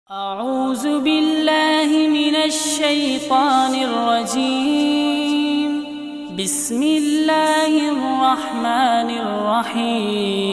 اعوذ باللہ من الشیطان الرجیم بسم اللہ الرحمن الرحیم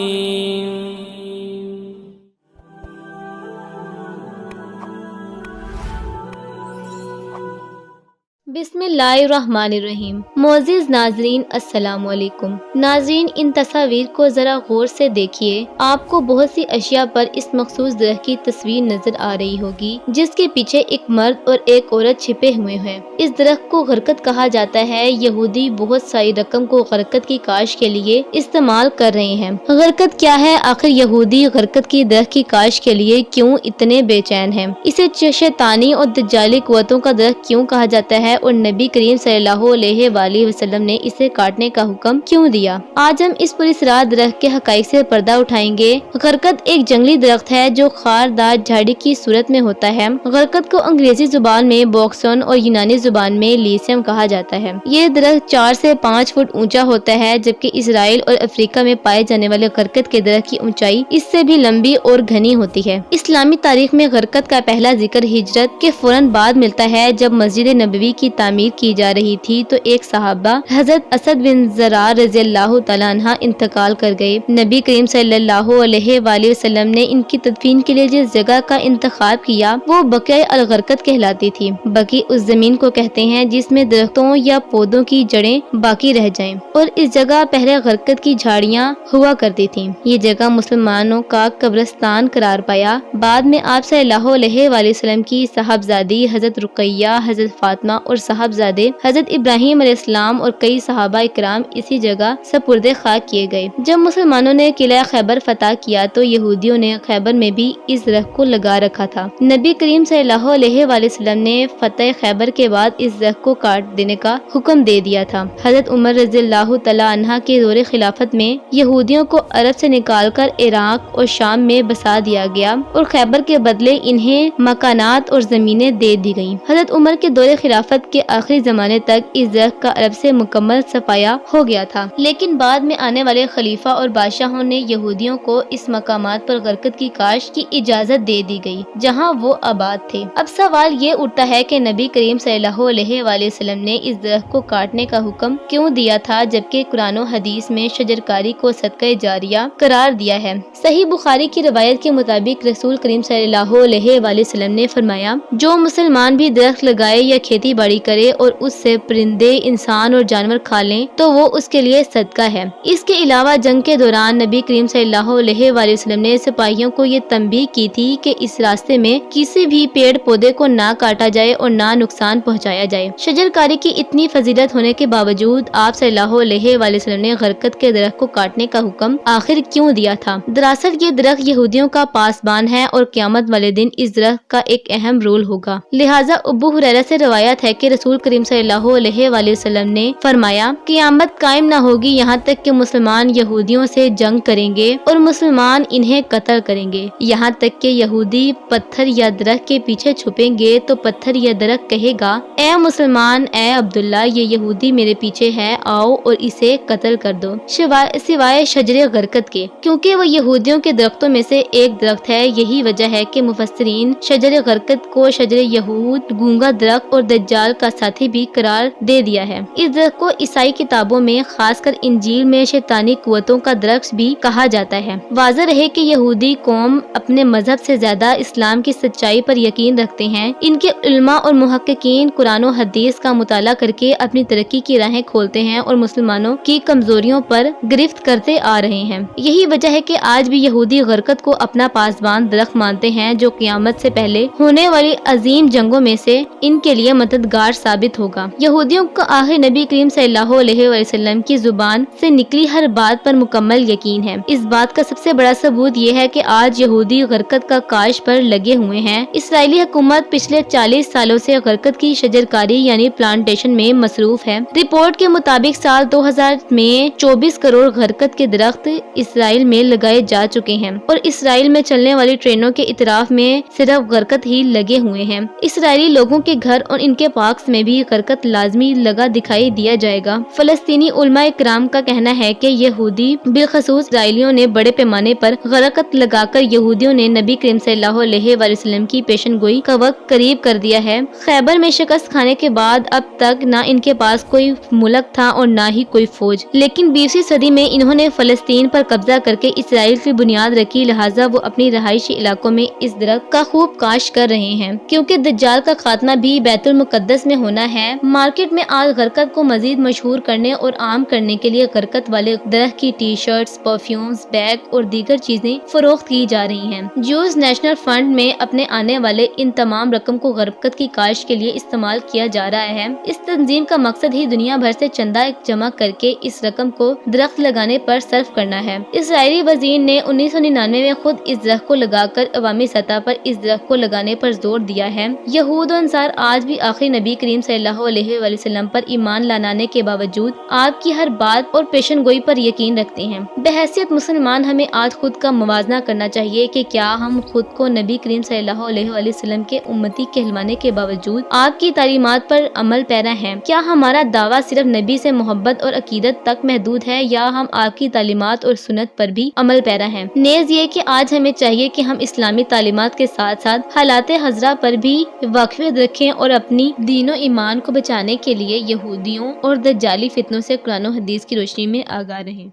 بسم اللہ الرحمن الرحیم۔ معزز ناظرین السلام علیکم۔ ناظرین، ان تصاویر کو ذرا غور سے دیکھیے۔ آپ کو بہت سی اشیاء پر اس مخصوص درخت کی تصویر نظر آ رہی ہوگی جس کے پیچھے ایک مرد اور ایک عورت چھپے ہوئے ہیں۔ اس درخت کو غرقت کہا جاتا ہے۔ یہودی بہت ساری رقم کو غرقت کی کاشت کے لیے استعمال کر رہے ہیں۔ غرقت کیا ہے؟ آخر یہودی غرقت کی درخت کی کاشت کے لیے کیوں اتنے بے چین ہیں؟ اسے شیطانی اور دجالی قوتوں کا درخت کیوں کہا جاتا ہے اور نبی کریم صلی اللہ علیہ وآلہ وسلم نے اسے کاٹنے کا حکم کیوں دیا؟ آج ہم اس پوری سرا درخت کے حقائق سے پردہ اٹھائیں گے۔ غرقت ایک جنگلی درخت ہے جو خاردار جھاڑی کی صورت میں ہوتا ہے۔ غرقت کو انگریزی زبان میں بوکسون اور یونانی زبان میں لیسیم کہا جاتا ہے۔ یہ درخت 4 سے 5 فٹ اونچا ہوتا ہے، جبکہ اسرائیل اور افریقہ میں پائے جانے والے غرقت کے درخت کی اونچائی اس سے بھی لمبی اور گھنی ہوتی ہے۔ اسلامی تاریخ میں غرقت کا پہلا ذکر ہجرت کے فوراً بعد ملتا ہے، جب مسجد نبوی کی تعمیر کی جا رہی تھی تو ایک صحابہ حضرت اسد بن زرار رضی اللہ تعالیٰ عنہ انتقال کر گئے۔ نبی کریم صلی اللہ علیہ وآلہ وسلم نے ان کی تدفین کے لیے جس جگہ کا انتخاب کیا وہ بقیع الغرقت کہلاتی تھی۔ بقی اس زمین کو کہتے ہیں جس میں درختوں یا پودوں کی جڑیں باقی رہ جائیں، اور اس جگہ پہلے غرقت کی جھاڑیاں ہوا کرتی تھیں۔ یہ جگہ مسلمانوں کا قبرستان قرار پایا۔ بعد میں آپ صلی اللہ علیہ وآلہ وسلم کی صاحبزادی حضرت رقیہ، حضرت فاطمہ اور صاحبزادے حضرت ابراہیم علیہ السلام اور کئی صحابہ اکرام اسی جگہ سپرد خاک کیے گئے۔ جب مسلمانوں نے قلعہ خیبر فتح کیا تو یہودیوں نے خیبر میں بھی اس درخت کو لگا رکھا تھا۔ نبی کریم صلی اللہ علیہ وآلہ وسلم نے فتح خیبر کے بعد اس درخت کو کاٹ دینے کا حکم دے دیا تھا۔ حضرت عمر رضی اللہ تعالیٰ عنہ کے دور خلافت میں یہودیوں کو عرب سے نکال کر عراق اور شام میں بسا دیا گیا اور خیبر کے بدلے انہیں مکانات اور زمینیں دے دی گئیں۔ حضرت عمر کے دور خلافت کے آخری زمانے تک اس درخت کا عرب سے مکمل صفایا ہو گیا تھا، لیکن بعد میں آنے والے خلیفہ اور بادشاہوں نے یہودیوں کو اس مقامات پر غرقت کی کاشت کی اجازت دے دی گئی جہاں وہ آباد تھے۔ اب سوال یہ اٹھتا ہے کہ نبی کریم صلی اللہ علیہ وآلہ وسلم نے اس درخت کو کاٹنے کا حکم کیوں دیا تھا، جبکہ قرآن و حدیث میں شجرکاری کو صدقہ جاریہ قرار دیا ہے۔ صحیح بخاری کی روایت کے مطابق رسول کریم صلی اللہ علیہ وآلہ وسلم نے فرمایا، جو مسلمان بھی درخت لگائے یا کھیتی باڑی کرے اور اس سے پرندے، انسان اور جانور کھا لیں تو وہ اس کے لیے صدقہ ہے۔ اس کے علاوہ جنگ کے دوران نبی کریم صلی اللہ علیہ وآلہ وسلم نے سپاہیوں کو یہ تنبیہ کی تھی کہ اس راستے میں کسی بھی پیڑ پودے کو نہ کاٹا جائے اور نہ نقصان پہنچایا جائے۔ شجرکاری کی اتنی فضیلت ہونے کے باوجود آپ صلی اللہ علیہ وآلہ وسلم نے غرقت کے درخت کو کاٹنے کا حکم آخر کیوں دیا تھا؟ دراصل یہ درخت یہودیوں کا پاسبان ہے اور قیامت والے دن اس درخت کا ایک اہم رول ہوگا۔ لہٰذا ابو ہریرہ سے روایت ہے کہ رسول کریم صلی اللہ علیہ وآلہ وسلم نے فرمایا، قیامت قائم نہ ہوگی یہاں تک کہ مسلمان یہودیوں سے جنگ کریں گے اور مسلمان انہیں قتل کریں گے، یہاں تک کہ یہودی پتھر یا درخت کے پیچھے چھپیں گے تو پتھر یا درخت کہے گا، اے مسلمان، اے عبداللہ، یہ یہودی میرے پیچھے ہے، آؤ اور اسے قتل کر دو، سوائے شجر غرقت کے، کیونکہ وہ یہودیوں کے درختوں میں سے ایک درخت ہے۔ یہی وجہ ہے کہ مفسرین شجر غرقت کو شجر یہود، گونگا درخت اور دجال کا ساتھی بھی قرار دے دیا ہے۔ اس درخت کو عیسائی کتابوں میں خاص کر انجیل میں شیطانی قوتوں کا درخت بھی کہا جاتا ہے۔ واضح رہے کہ یہودی قوم اپنے مذہب سے زیادہ اسلام کی سچائی پر یقین رکھتے ہیں۔ ان کے علماء اور محققین قرآن و حدیث کا مطالعہ کر کے اپنی ترقی کی راہیں کھولتے ہیں اور مسلمانوں کی کمزوریوں پر گرفت کرتے آ رہے ہیں۔ یہی وجہ ہے کہ آج بھی یہودی غرقت کو اپنا پاسبان درخت مانتے ہیں جو قیامت سے پہلے ہونے والی عظیم جنگوں میں سے ان کے لیے مددگار ثابت ہوگا۔ یہودیوں کو آخر نبی کریم صلی اللہ علیہ وسلم کی زبان سے نکلی ہر بات پر مکمل یقین ہے۔ اس بات کا سب سے بڑا ثبوت یہ ہے کہ آج یہودی غرقت کا کاشت پر لگے ہوئے ہیں۔ اسرائیلی حکومت پچھلے 40 سالوں سے غرقت کی شجرکاری یعنی پلانٹیشن میں مصروف ہے۔ رپورٹ کے مطابق سال 2000 میں 24 کروڑ غرقت کے درخت اسرائیل میں لگائے جا چکے ہیں اور اسرائیل میں چلنے والی ٹرینوں کے اطراف میں صرف غرقت ہی لگے ہوئے ہیں۔ اسرائیلی لوگوں کے گھر اور ان کے پاک عکس میں بھی غرقت لازمی لگا دکھائی دیا جائے گا۔ فلسطینی علماء کرام کا کہنا ہے کہ یہودی بالخصوص اسرائیلیوں نے بڑے پیمانے پر غرقت لگا کر یہودیوں نے نبی کریم صلی اللہ علیہ وآلہ وسلم کی پیشن گوئی کا وقت قریب کر دیا ہے۔ خیبر میں شکست کھانے کے بعد اب تک نہ ان کے پاس کوئی ملک تھا اور نہ ہی کوئی فوج، لیکن 20ویں صدی میں انہوں نے فلسطین پر قبضہ کر کے اسرائیل کی بنیاد رکھی، لہٰذا وہ اپنی رہائشی علاقوں میں اس درخت کا خوب کاشت کر رہے ہیں۔ کیونکہ دجال کا خاتمہ بھی بیت المقدس میں ہونا ہے، مارکیٹ میں آج غرقت کو مزید مشہور کرنے اور عام کرنے کے لیے غرقت والے درخت کی ٹی شرٹس، پرفیومز، بیگ اور دیگر چیزیں فروخت کی جا رہی ہیں۔ جوز نیشنل فنڈ میں اپنے آنے والے ان تمام رقم کو غرقت کی کاشت کے لیے استعمال کیا جا رہا ہے۔ اس تنظیم کا مقصد ہی دنیا بھر سے چندہ جمع کر کے اس رقم کو درخت لگانے پر صرف کرنا ہے۔ اسرائیلی وزیر نے 1999 میں خود اس درخت کو لگا کر عوامی سطح پر اس درخت کو لگانے پر زور دیا ہے۔ یہود و انصار آج بھی آخری نبی کریم صلی اللہ علیہ وآلہ وسلم پر ایمان لانے کے باوجود آپ کی ہر بات اور پیشن گوئی پر یقین رکھتے ہیں۔ بحیثیت مسلمان ہمیں آج خود کا موازنہ کرنا چاہیے کہ کیا ہم خود کو نبی کریم صلی اللہ علیہ وآلہ وسلم کے امتی کہلوانے کے باوجود آپ کی تعلیمات پر عمل پیرا ہیں؟ کیا ہمارا دعویٰ صرف نبی سے محبت اور عقیدت تک محدود ہے یا ہم آپ کی تعلیمات اور سنت پر بھی عمل پیرا ہیں؟ نیز یہ کہ آج ہمیں چاہیے کہ ہم اسلامی تعلیمات کے ساتھ ساتھ حالات حاضرہ پر بھی واقفیت رکھیں اور اپنی دین و ایمان کو بچانے کے لیے یہودیوں اور دجالی فتنوں سے قرآن و حدیث کی روشنی میں آگاہ رہیں۔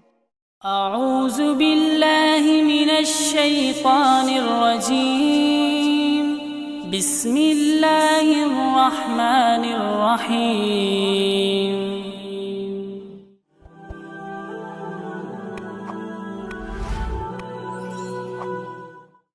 اعوذ باللہ من الشیطان الرجیم، بسم اللہ الرحمن الرحیم۔